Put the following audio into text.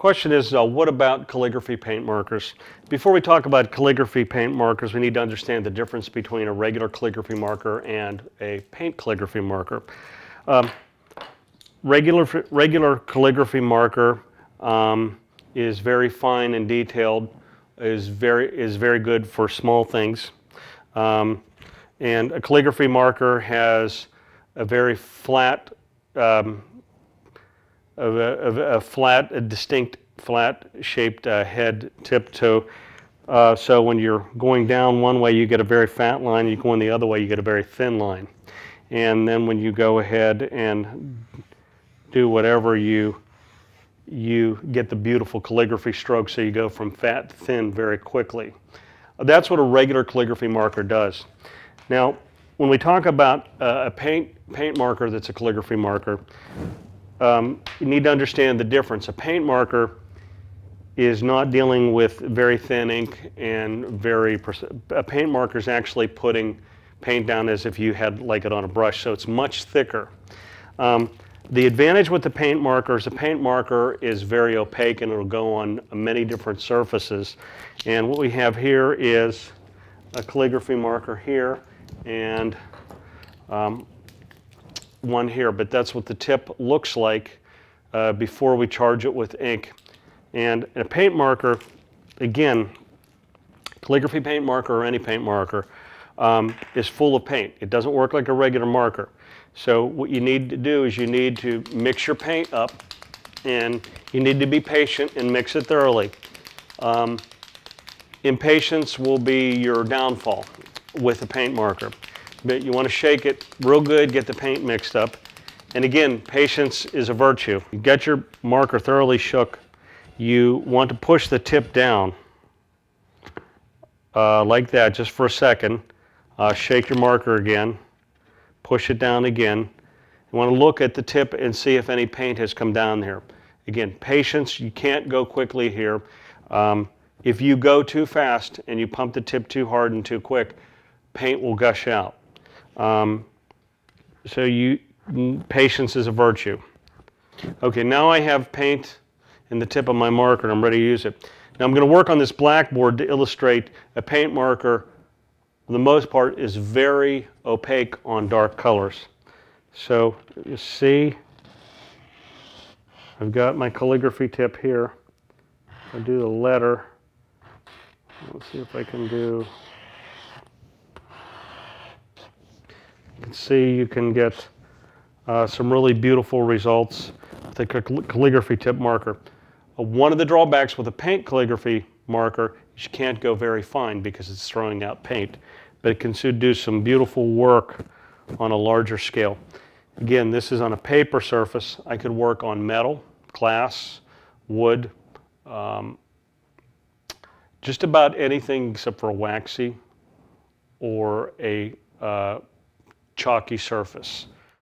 question is, what about calligraphy paint markers? Before we talk about calligraphy paint markers, we need to understand the difference between a regular calligraphy marker and a paint calligraphy marker. Regular calligraphy marker is very fine and detailed, is very good for small things. And a calligraphy marker has a very flat, a distinct flat-shaped head tip toe. So when you're going down one way, you get a very fat line. You go in the other way, you get a very thin line. And then when you go ahead and do whatever, you get the beautiful calligraphy stroke. So you go from fat to thin very quickly. That's what a regular calligraphy marker does. Now, when we talk about a paint marker that's a calligraphy marker, you need to understand the difference. A paint marker is not dealing with very thin ink and a paint marker is actually putting paint down as if you had like it on a brush, so it's much thicker. The advantage with the paint marker is the paint marker is very opaque and it'll go on many different surfaces. And what we have here is a calligraphy marker here and one here, but that's what the tip looks like before we charge it with ink. And a paint marker, again, calligraphy paint marker or any paint marker is full of paint. It doesn't work like a regular marker. So what you need to do is you need to mix your paint up and you need to be patient and mix it thoroughly. Impatience will be your downfall with a paint marker. But you want to shake it real good, get the paint mixed up. And again, patience is a virtue. You get your marker thoroughly shook. You want to push the tip down like that just for a second. Shake your marker again. Push it down again. You want to look at the tip and see if any paint has come down here. Again, patience, you can't go quickly here. If you go too fast and you pump the tip too hard and too quick, paint will gush out. Patience is a virtue. Okay, now I have paint in the tip of my marker and I'm ready to use it. Now I'm going to work on this blackboard to illustrate a paint marker, for the most part, is very opaque on dark colors. So you see, I've got my calligraphy tip here. I'll do the letter. Let's see if I can do. You can see you can get some really beautiful results with a calligraphy tip marker. One of the drawbacks with a paint calligraphy marker is you can't go very fine because it's throwing out paint, but it can do some beautiful work on a larger scale. Again, this is on a paper surface. I could work on metal, glass, wood, just about anything except for a waxy or a chalky surface.